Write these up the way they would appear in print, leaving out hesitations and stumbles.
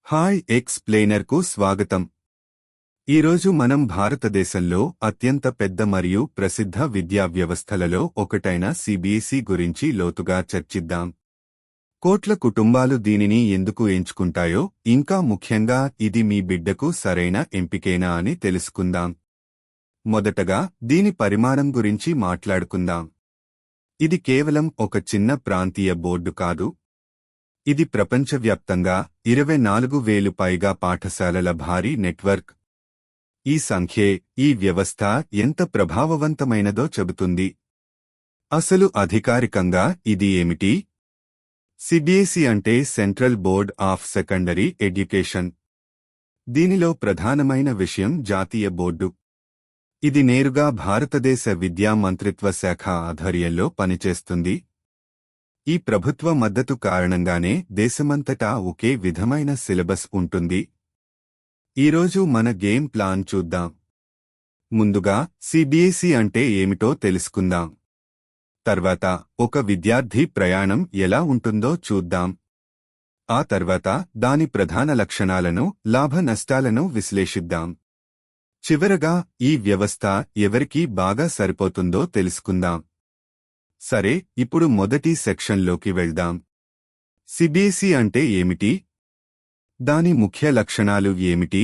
Hi ఎక్స్ప్లెయినర్కు స్వాగతం. ఈరోజు మనం భారతదేశంలో అత్యంత పెద్ద మరియు ప్రసిద్ధ విద్యా వ్యవస్థలలో ఒకటైన సిబిఎస్ఈ గురించి లోతుగా చర్చిద్దాం. కోట్ల కుటుంబాలు దీనిని ఎందుకు ఎంచుకుంటాయో, ఇంకా ముఖ్యంగా ఇది మీ బిడ్డకు సరైన ఎంపికేనా అని తెలుసుకుందాం. మొదటగా దీని పరిమాణం గురించి మాట్లాడుకుందాం. ఇది కేవలం ఒక చిన్న ప్రాంతీయ బోర్డు కాదు. ఇది ప్రపంచవ్యాప్తంగా 24,000 పైగా పాఠశాలల భారీ నెట్వర్క్. ఈ సంఖ్యే ఈ వ్యవస్థ ఎంత ప్రభావవంతమైనదో చెబుతుంది. అసలు అధికారికంగా ఇది ఏమిటి? సిబిఎస్ఈ అంటే central board of secondary education. దీనిలో ప్రధానమైన విషయం జాతీయ బోర్డు. ఇది నేరుగా భారతదేశ విద్యా మంత్రిత్వ శాఖ ఆధ్వర్యంలో పనిచేస్తుంది. ఈ ప్రభుత్వ మద్దతు కారణంగానే దేశమంతటా ఒకే విధమైన సిలబస్ ఉంటుంది. ఈరోజు మన గేమ్ ప్లాన్ చూద్దాం. ముందుగా సిబిఎస్ఈ అంటే ఏమిటో తెలుసుకుందాం. తర్వాత ఒక విద్యార్థి ప్రయాణం ఎలా ఉంటుందో చూద్దాం. ఆ తర్వాత దాని ప్రధాన లక్షణాలను, లాభ నష్టాలను విశ్లేషిద్దాం. చివరగా ఈ వ్యవస్థ ఎవరికి బాగా సరిపోతుందో తెలుసుకుందాం. సరే, ఇప్పుడు మొదటి సెక్షన్లోకి వెళ్దాం. సిబిఎస్ఈ అంటే ఏమిటి? దాని ముఖ్య లక్షణాలు ఏమిటి?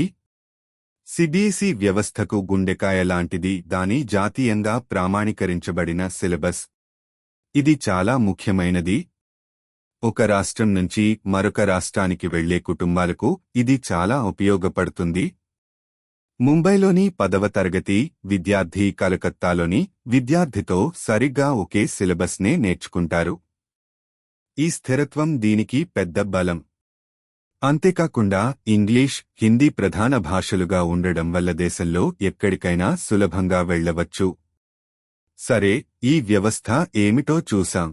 సిబిఎస్ఈ వ్యవస్థకు గుండెకాయ లాంటిది దాని జాతీయంగా ప్రామాణీకరించబడిన సిలబస్. ఇది చాలా ముఖ్యమైనది. ఒక రాష్ట్రం నుంచి మరొక రాష్ట్రానికి వెళ్లే కుటుంబాలకు ఇది చాలా ఉపయోగపడుతుంది. ముంబైలోని 10వ తరగతి విద్యార్థి కలకత్తాలోని విద్యార్థితో సరిగ్గా ఒకే సిలబస్నే నేర్చుకుంటారు. ఈ స్థిరత్వం దీనికి పెద్ద బలం. అంతేకాకుండా ఇంగ్లీష్, హిందీ ప్రధాన భాషలుగా ఉండడం వల్ల దేశంలో ఎక్కడికైనా సులభంగా వెళ్లవచ్చు. సరే, ఈ వ్యవస్థ ఏమిటో చూశాం.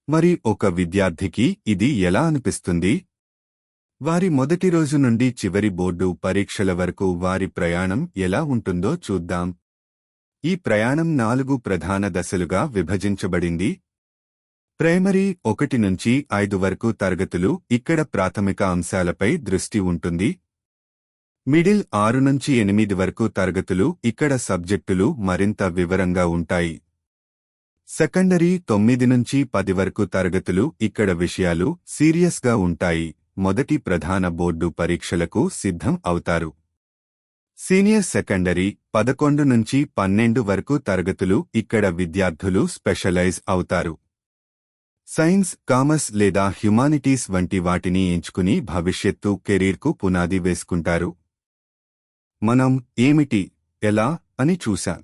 మరి ఒక విద్యార్థికి ఇది ఎలా అనిపిస్తుంది? వారి మొదటి రోజు నుండి చివరి బోర్డు పరీక్షల వరకు వారి ప్రయాణం ఎలా ఉంటుందో చూద్దాం. ఈ ప్రయాణం 4 ప్రధాన దశలుగా విభజించబడింది. ప్రైమరీ 1 నుంచి 5 వరకు తరగతులు, ఇక్కడ ప్రాథమిక అంశాలపై దృష్టి ఉంటుంది. మిడిల్ 6 నుంచి 8 వరకు తరగతులు, ఇక్కడ సబ్జెక్టులు మరింత వివరంగా ఉంటాయి. సెకండరీ 9 నుంచి 10 వరకు తరగతులు, ఇక్కడ విషయాలు సీరియస్గా ఉంటాయి. మొదటి ప్రధాన బోర్డు పరీక్షలకు సిద్ధం అవుతారు. సీనియర్ సెకండరీ 11 నుంచి 12 వరకు తరగతులు, ఇక్కడ విద్యార్థులు స్పెషలైజ్ అవుతారు. సైన్స్, కామర్స్ లేదా హ్యుమానిటీస్ వంటి వాటిని ఎంచుకుని భవిష్యత్తు కెరీర్కు పునాది వేసుకుంటారు. మనం ఏమిటి, ఎలా అని చూశాం.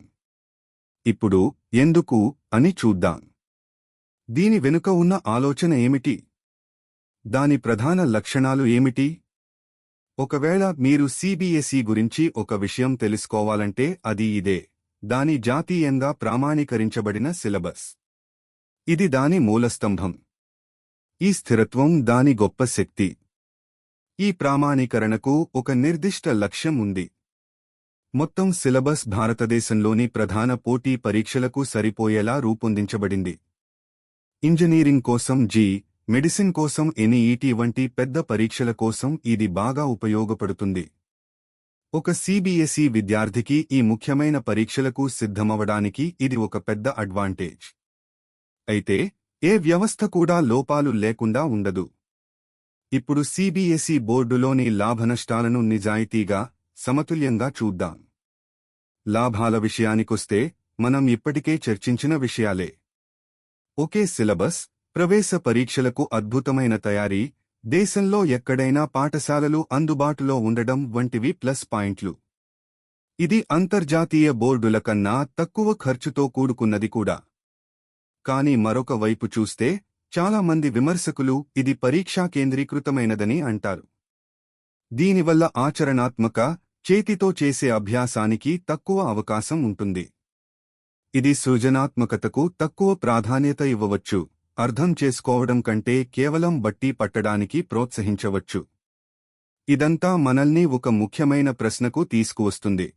ఇప్పుడు ఎందుకు అని చూద్దాం. దీని వెనుక ఉన్న ఆలోచన ఏమిటి? దాని ప్రధాన లక్షణాలు ఏమిటి? ఒకవేళ మీరు సిబిఎస్ఈ గురించి ఒక విషయం తెలుసుకోవాలంటే అది ఇదే. దాని జాతీయంగా ప్రామాణీకరించబడిన సిలబస్. ఇది దాని మూలస్తంభం. ఈ స్థిరత్వం దాని గొప్ప శక్తి. ఈ ప్రామాణీకరణకు ఒక నిర్దిష్ట లక్ష్యం ఉంది. మొత్తం సిలబస్ భారతదేశంలోని ప్రధాన పోటీ పరీక్షలకు సరిపోయేలా రూపొందించబడింది. ఇంజనీరింగ్ కోసం మెడిసిన్ కోసం ఎన్ఈటీ వంటి పెద్ద పరీక్షల కోసం ఇది బాగా ఉపయోగపడుతుంది. ఒక సిబిఎస్ఈ విద్యార్థికి ఈ ముఖ్యమైన పరీక్షలకు సిద్ధమవడానికి ఇది ఒక పెద్ద అడ్వాంటేజ్. అయితే ఏ వ్యవస్థ కూడా లోపాలు లేకుండా ఉండదు. ఇప్పుడు సిబిఎస్ఈ బోర్డులోని లాభనష్టాలను నిజాయితీగా, సమతుల్యంగా చూద్దాం. లాభాల విషయానికొస్తే మనం ఇప్పటికే చర్చించిన విషయాలే. ఒకే సిలబస్, ప్రవేశ పరీక్షలకు అద్భుతమైన తయారీ, దేశంలో ఎక్కడైనా పాఠశాలలు అందుబాటులో ఉండడం వంటివి ప్లస్ పాయింట్లు. ఇది అంతర్జాతీయ బోర్డుల కన్నా తక్కువ ఖర్చుతో కూడుకున్నది కూడా. కానీ మరొక వైపు చూస్తే చాలా మంది విమర్శకులు ఇది పరీక్షా కేంద్రీకృతమైనదని అంటారు. దీనివల్ల ఆచరణాత్మక, చేతితో చేసే అభ్యాసానికి తక్కువ అవకాశం ఉంటుంది. ఇది సృజనాత్మకతకు తక్కువ ప్రాధాన్యత ఇవ్వవచ్చు. అర్థం చేసుకోవడం కంటే కేవలం బట్టి పట్టడానికి ప్రోత్సహించవచ్చు. ఇదంతా మనల్ని ఒక ముఖ్యమైన ప్రశ్నకు తీసుకువస్తుంది.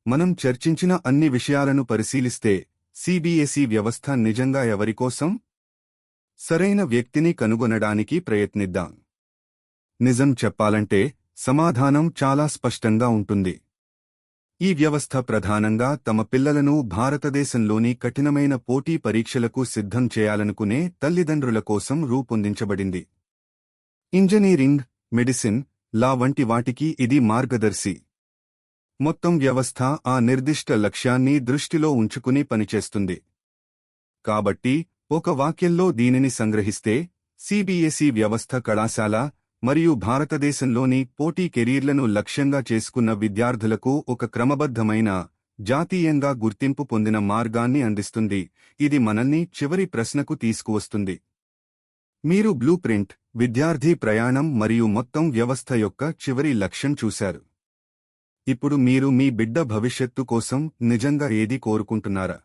మనం చర్చించిన అన్ని విషయాలను పరిశీలిస్తే సిబిఎస్ఈ వ్యవస్థ నిజంగా ఎవరికోసం? సరైన వ్యక్తిని కనుగొనడానికి ప్రయత్నిద్దాం. నిజం చెప్పాలంటే సమాధానం చాలా స్పష్టంగా ఉంటుంది. ఈ వ్యవస్థ ప్రధానంగా తమ పిల్లలను భారతదేశంలోని కఠినమైన పోటీ పరీక్షలకు సిద్ధం చేయాలనుకునే తల్లిదండ్రుల కోసం రూపొందించబడింది. ఇంజనీరింగ్, మెడిసిన్, లా వంటి వాటికి ఇది మార్గదర్శి. మొత్తం వ్యవస్థ ఆ నిర్దిష్ట లక్ష్యాన్ని దృష్టిలో ఉంచుకుని పనిచేస్తుంది. కాబట్టి ఒక వాక్యంలో దీనిని సంగ్రహిస్తే, సిబిఎస్ఈ వ్యవస్థ కళాశాల మరియు భారతదేశంలోని పోటీ కెరీర్లను లక్ష్యంగా చేసుకున్న విద్యార్థులకు ఒక క్రమబద్ధమైన, జాతీయంగా గుర్తింపు పొందిన మార్గాన్ని అందిస్తుంది. ఇది మనల్ని చివరి ప్రశ్నకు తీసుకువస్తుంది. మీరు బ్లూ ప్రింట్, విద్యార్థి ప్రయాణం మరియు మొత్తం వ్యవస్థ యొక్క చివరి లక్ష్యం చూశారు. ఇప్పుడు మీరు మీ బిడ్డ భవిష్యత్తు కోసం నిజంగా ఏది కోరుకుంటున్నారా?